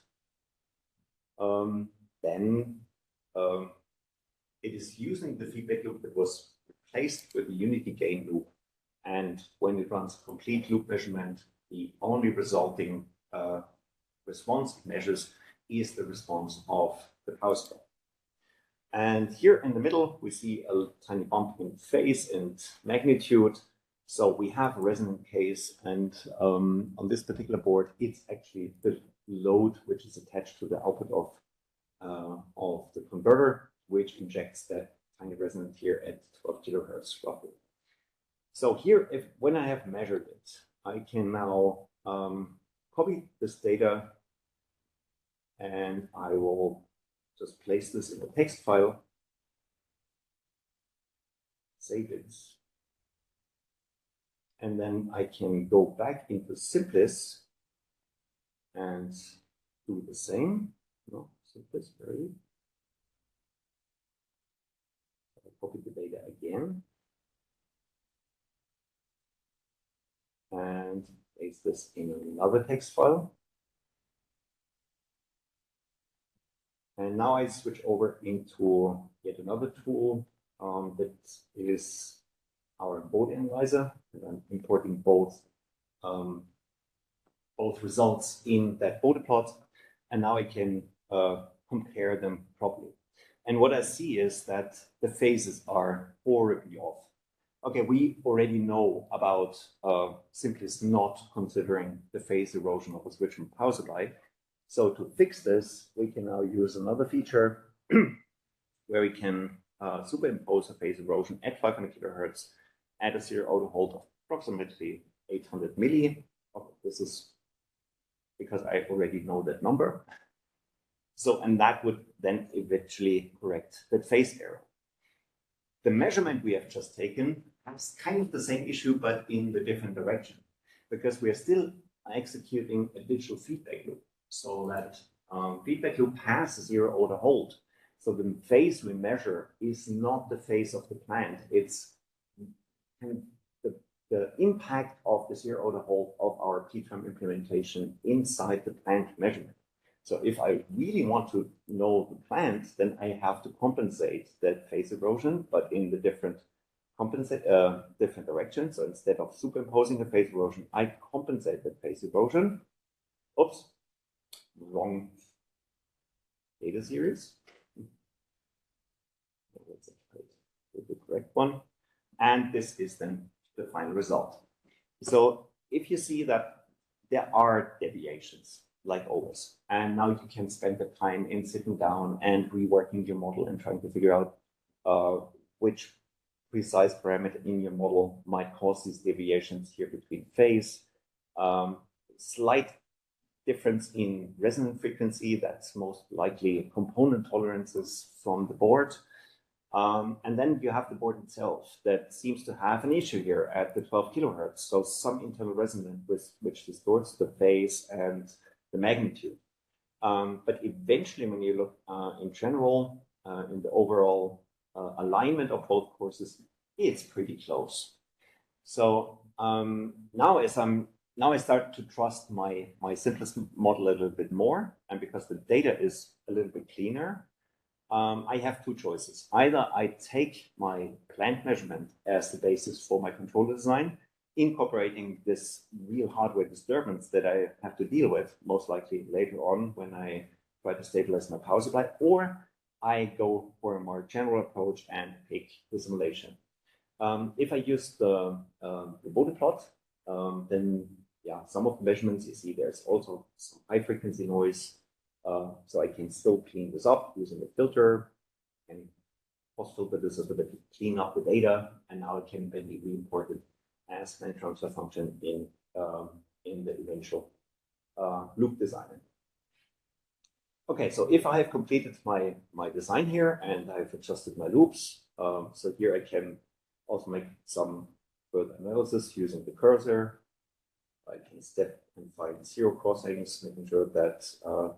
then it is using the feedback loop that was replaced with the unity gain loop. And when it runs a complete loop measurement, the only resulting response it measures is the response of the power supply. And here in the middle, we see a tiny bump in phase and magnitude. So we have a resonant case, and on this particular board, it's actually the load which is attached to the output of the converter, which injects that tiny resonance here at 12 kilohertz roughly. So here, when I have measured it, I can now copy this data, and I will just place this in a text file, save it, and then I can go back into Simplis and do the same. No, Simplis, very. I copy the data again and paste this in another text file. And now I switch over into yet another tool that is our Bode analyzer, and I'm importing both results in that Bode plot, and now I can compare them properly. And what I see is that the phases are horribly off. Okay, we already know about Simplis not considering the phase erosion of a switch from power supply. So to fix this, we can now use another feature where we can superimpose a phase erosion at 500 kilohertz at a zero auto hold of approximately 800 milli. This is because I already know that number. So, and that would then eventually correct that phase error. The measurement we have just taken has kind of the same issue, but in the different direction, because we are still executing a digital feedback loop. So that feedback loop has a zero auto hold. So the phase we measure is not the phase of the plant. It's kind of the impact of the zero auto hold of our p-term implementation inside the plant measurement. So if I really want to know the plant, then I have to compensate that phase erosion, but in the different directions. So instead of superimposing the phase erosion, I compensate that phase erosion. Oops, wrong data series. Let's the correct one. And this is then the final result. So if you see that there are deviations, like always, and now you can spend the time in sitting down and reworking your model and trying to figure out which precise parameter in your model might cause these deviations here between phase. Slight difference in resonant frequency, that's most likely component tolerances from the board. And then you have the board itself that seems to have an issue here at the 12 kilohertz. So some internal resonance which distorts the phase and the magnitude. But eventually, when you look in general, in the overall alignment of both courses, it's pretty close. So now I start to trust my simplest model a little bit more, and because the data is a little bit cleaner, I have two choices. Either I take my plant measurement as the basis for my controller design, incorporating this real hardware disturbance that I have to deal with, most likely later on when I try to stabilize my power supply, or I go for a more general approach and pick the simulation. If I use the Bode plot, then yeah, some of the measurements you see there's also some high frequency noise. So I can still clean this up using a filter and post-filter this a little bit to clean up the data, and now it can then be re-imported as a transfer function in the eventual loop design. Okay, so if I have completed my design here and I've adjusted my loops, so here I can also make some further analysis using the cursor. I can step and find zero crossings, making sure that,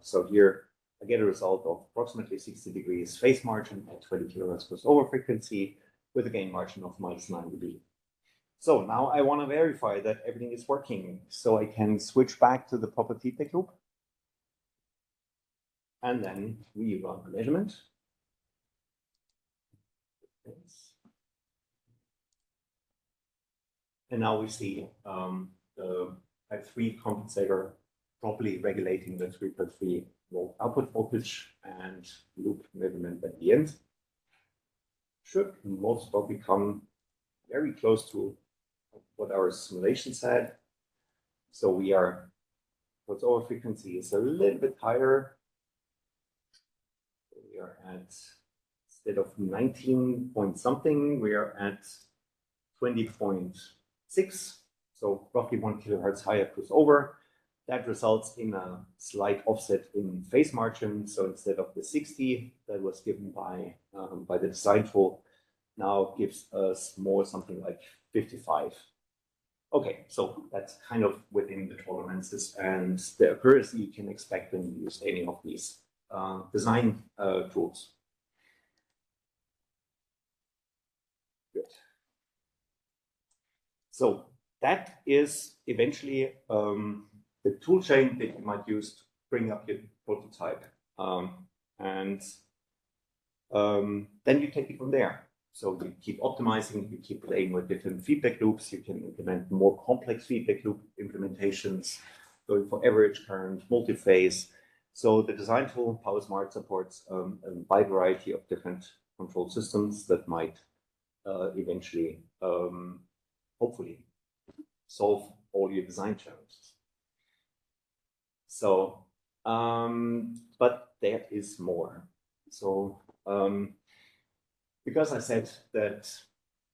so here I get a result of approximately 60 degrees phase margin at 20 kilohertz crossover frequency with a gain margin of -9 dB. So now I want to verify that everything is working. So I can switch back to the proper feedback loop. And then we run the measurement. And now we see the type 3 compensator properly regulating the 3.3 volt output voltage and loop measurement at the end. Should most probably come very close to what our simulation said. So we are, crossover frequency is a little bit higher. We are at, instead of 19 point something, we are at 20.6. So roughly 1 kilohertz higher crossover. That results in a slight offset in phase margin. So instead of the 60 that was given by the design tool, now gives us more something like 55. Okay, so that's kind of within the tolerances and the accuracy you can expect when you use any of these design tools. Good. So that is eventually the tool chain that you might use to bring up your prototype. And then you take it from there. So you keep optimizing, you keep playing with different feedback loops, you can implement more complex feedback loop implementations, going for average current, multi-phase. So the design tool, PowerSmart, supports a wide variety of different control systems that might eventually, hopefully, solve all your design challenges. So, but there is more. So, because I said that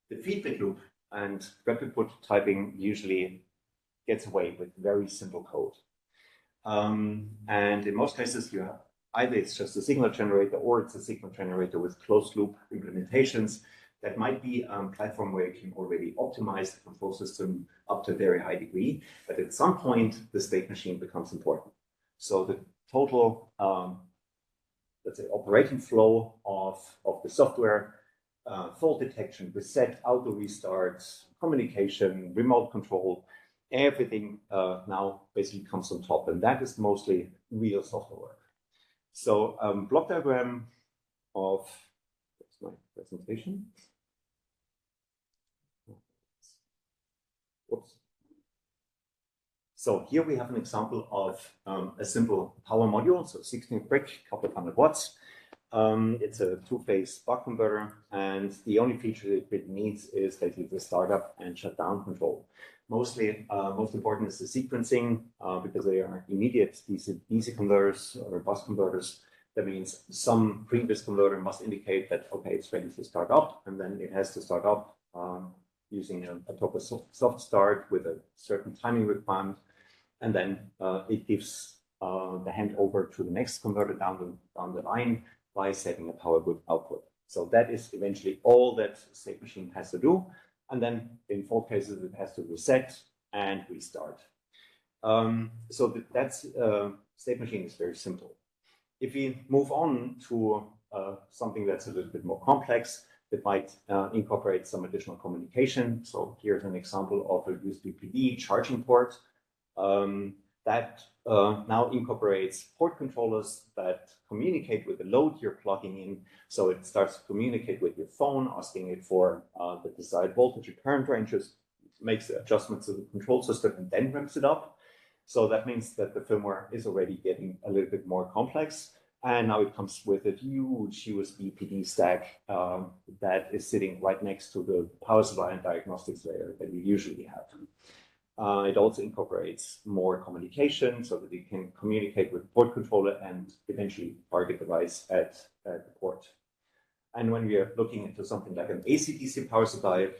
the feedback loop and rapid prototyping usually gets away with very simple code. And in most cases, you have either it's just a signal generator or it's a signal generator with closed loop implementations. That might be a platform where you can already optimize the control system up to a very high degree, but at some point, the state machine becomes important. So the total, let's say, operating flow of the software, fault detection, reset, auto restarts, communication, remote control, everything now basically comes on top, and that is mostly real software work. So block diagram of, that's my presentation. Whoops. So here we have an example of a simple power module, so 16 brick, couple of 100 watts. It's a two-phase buck converter, and the only feature it needs is basically the startup and shutdown control. Mostly, most important is the sequencing because they are immediate DC converters or bus converters. That means some previous converter must indicate that, okay, it's ready to start up, and then it has to start up using a proper soft start with a certain timing requirement, and then it gives the handover to the next converter down the line by setting a power good output. So that is eventually all that state machine has to do. And then in 4 cases, it has to reset and restart. So that's state machine is very simple. If we move on to something that's a little bit more complex, that might incorporate some additional communication. So here's an example of a USB PD charging port that now incorporates port controllers that communicate with the load you're plugging in. So it starts to communicate with your phone, asking it for the desired voltage or current ranges, makes the adjustments to the control system, and then ramps it up. So that means that the firmware is already getting a little bit more complex. And now it comes with a huge USB PD stack that is sitting right next to the power supply and diagnostics layer that we usually have. It also incorporates more communication so that it can communicate with the port controller and eventually target device at the port. And when we are looking into something like an AC/DC power supply,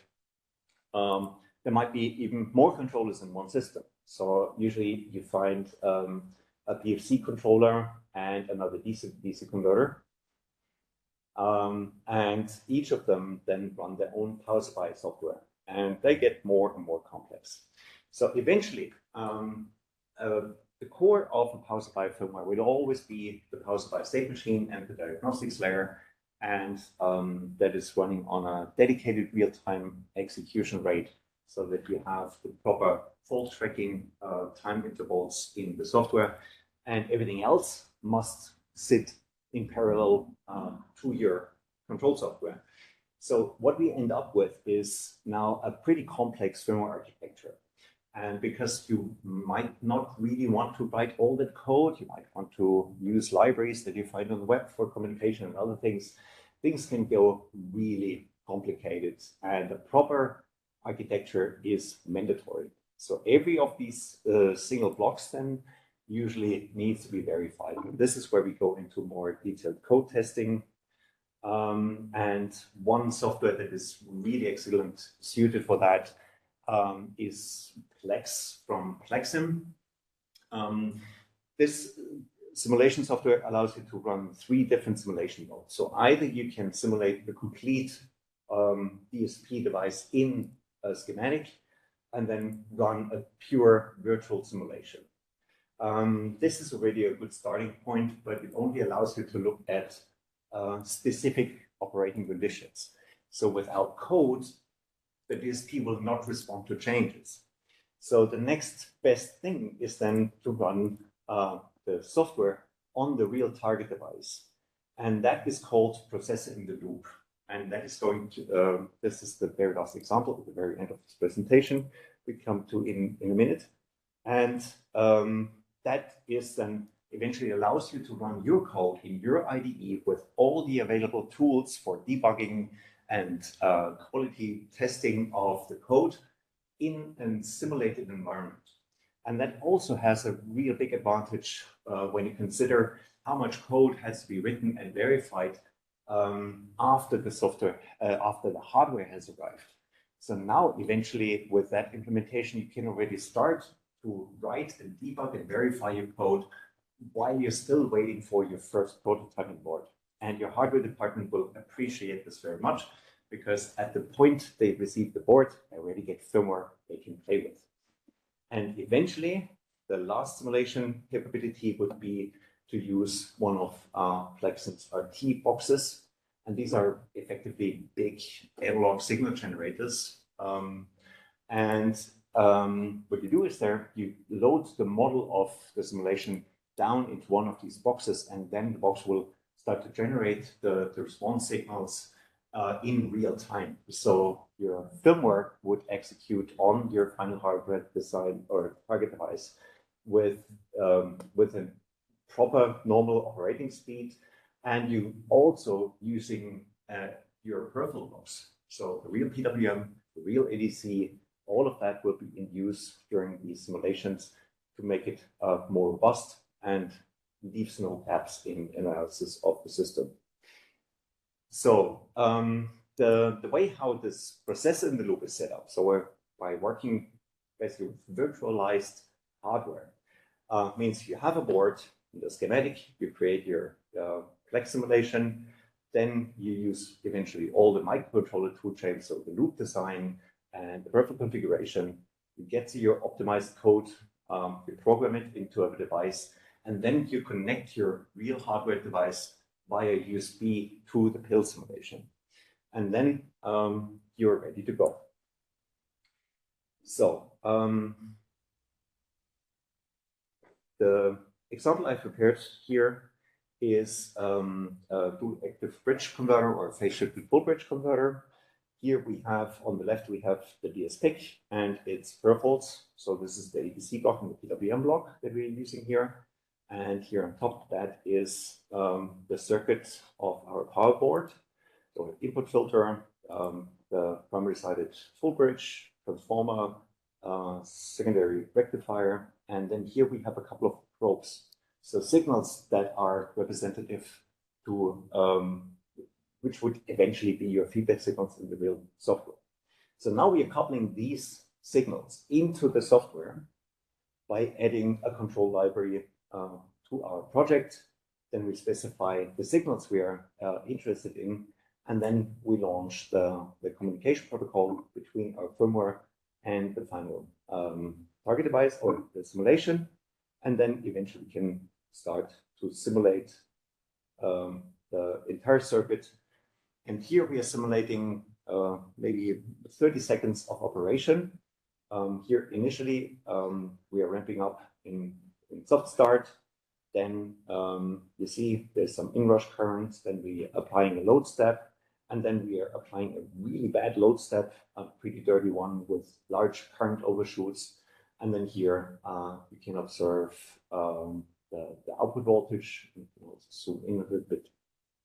there might be even more controllers in one system. So usually you find a PFC controller and another DC converter. And each of them then run their own power supply software, and they get more and more complex. So eventually, the core of a power supply firmware will always be the power supply state machine and the diagnostics layer, and that is running on a dedicated real-time execution rate so that you have the proper fault tracking time intervals in the software, and everything else must sit in parallel to your control software. So what we end up with is now a pretty complex firmware architecture. And because you might not really want to write all that code, you might want to use libraries that you find on the web for communication and other things, things can go really complicated, and a proper architecture is mandatory. So every of these single blocks then usually needs to be verified. And this is where we go into more detailed code testing. And one software that is really excellent suited for that is Plex from Plexim. This simulation software allows you to run 3 different simulation modes. So either you can simulate the complete DSP device in a schematic and then run a pure virtual simulation. This is already a good starting point, but it only allows you to look at specific operating conditions. So without code, the DSP will not respond to changes. So the next best thing is then to run the software on the real target device. And that is called processor in the loop. And that is going to, this is the very last example at the very end of this presentation we come to in a minute. And that is then eventually allows you to run your code in your IDE with all the available tools for debugging and quality testing of the code in a simulated environment. And that also has a real big advantage when you consider how much code has to be written and verified after the software, after the hardware has arrived. So now eventually with that implementation, you can already start to write and debug and verify your code while you're still waiting for your first prototyping board. And your hardware department will appreciate this very much, because at the point they receive the board, they already get firmware they can play with. And eventually, the last simulation capability would be to use one of Plexim's RT boxes. And these are effectively big analog signal generators. What you do is you load the model of the simulation down into one of these boxes, and then the box will start to generate the response signals in real time. So your firmware would execute on your final hardware design or target device with a proper normal operating speed, and you also using your peripheral blocks. So the real PWM, the real ADC, all of that will be in use during these simulations to make it more robust and leaves no gaps in analysis of the system. So the way how this processor in the loop is set up, so we're by working basically with virtualized hardware, means you have a board, the schematic, you create your flex simulation, then you use eventually all the microcontroller toolchains, so the loop design and the peripheral configuration. You get to your optimized code, you program it into a device, and then you connect your real hardware device via USB to the pill simulation. And then you're ready to go. So the example I prepared here is a dual active bridge converter or phase shifted full bridge converter. Here we have, on the left, we have the DSPIC and its peripherals. So this is the ABC block and the PWM block that we're using here. And here on top of that is the circuit of our power board. So input filter, the primary sided full bridge, transformer, secondary rectifier, and then here we have a couple of probes. So signals that are representative to which would eventually be your feedback signals in the real software. So now we are coupling these signals into the software by adding a control library to our project. Then we specify the signals we are interested in, and then we launch the communication protocol between our firmware and the final target device or the simulation. And then eventually we can start to simulate the entire circuit. And here we are simulating maybe 30 seconds of operation. Here initially, we are ramping up in soft start. Then you see there's some inrush currents. Then we are applying a load step. And then we are applying a really bad load step, a pretty dirty one with large current overshoots. And then here you can observe the output voltage. You can also zoom in a little bit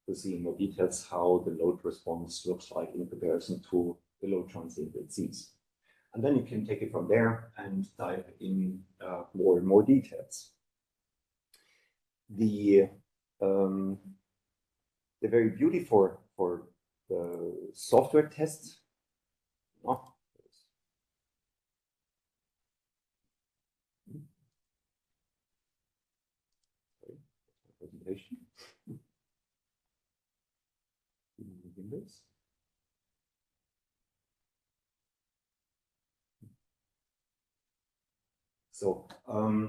to see in more details how the load response looks like in comparison to the load transient it sees. And then you can take it from there and dive in more and more details. The very beauty for the software tests. Oh, sorry, presentation. Windows. So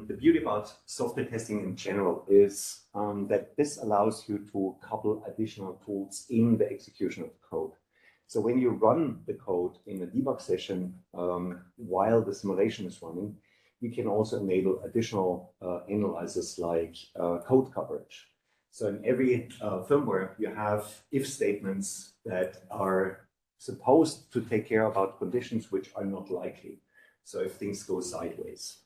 the beauty about software testing in general is that this allows you to couple additional tools in the execution of the code. So when you run the code in a debug session while the simulation is running, you can also enable additional analyzers like code coverage. So in every firmware, you have if statements that are supposed to take care about conditions which are not likely. So if things go sideways,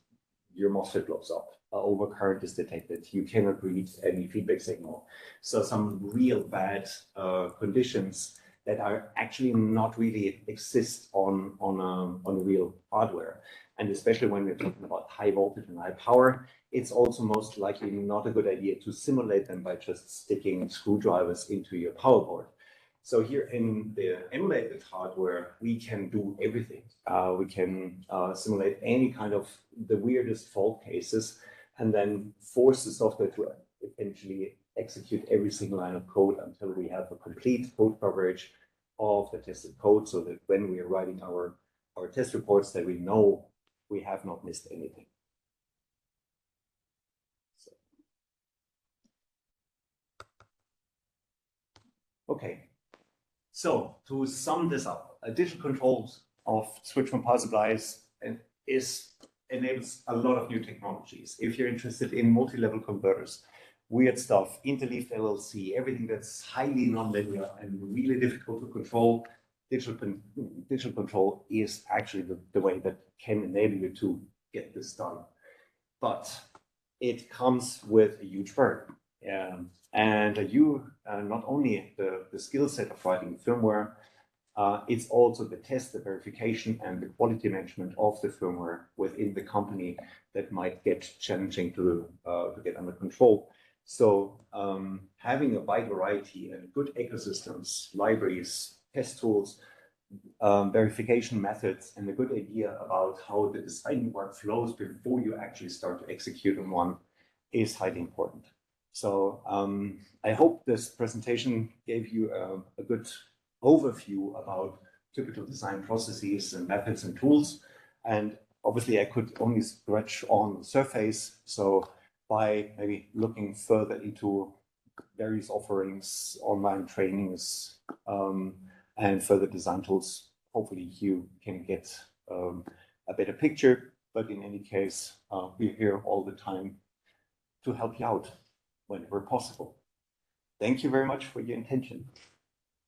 your MOSFET blows up, overcurrent is detected, you cannot read any feedback signal. So some real bad conditions that are actually not really exist on a real hardware. And especially when we're talking about high voltage and high power, it's also most likely not a good idea to simulate them by just sticking screwdrivers into your power board. So here in the emulated hardware, we can do everything. We can simulate any kind of the weirdest fault cases and then force the software to eventually execute every single line of code until we have a complete code coverage of the tested code, so that when we are writing our test reports that we know we have not missed anything. Okay. So to sum this up, additional controls of switch from power supplies enables a lot of new technologies. If you're interested in multi-level converters, weird stuff, interleaved LLC, everything that's highly nonlinear and really difficult to control, digital control is actually the way that can enable you to get this done. But it comes with a huge burden. And not only the skill set of writing firmware, it's also the test, the verification, and the quality management of the firmware within the company that might get challenging to get under control. So having a wide variety and good ecosystems, libraries, test tools, verification methods, and a good idea about how the design work flows before you actually start to execute on one is highly important. So I hope this presentation gave you a good overview about typical design processes and methods and tools. And obviously I could only scratch on the surface. So by maybe looking further into various offerings, online trainings, and further design tools, hopefully you can get a better picture. But in any case, we're here all the time to help you out whenever possible. Thank you very much for your attention.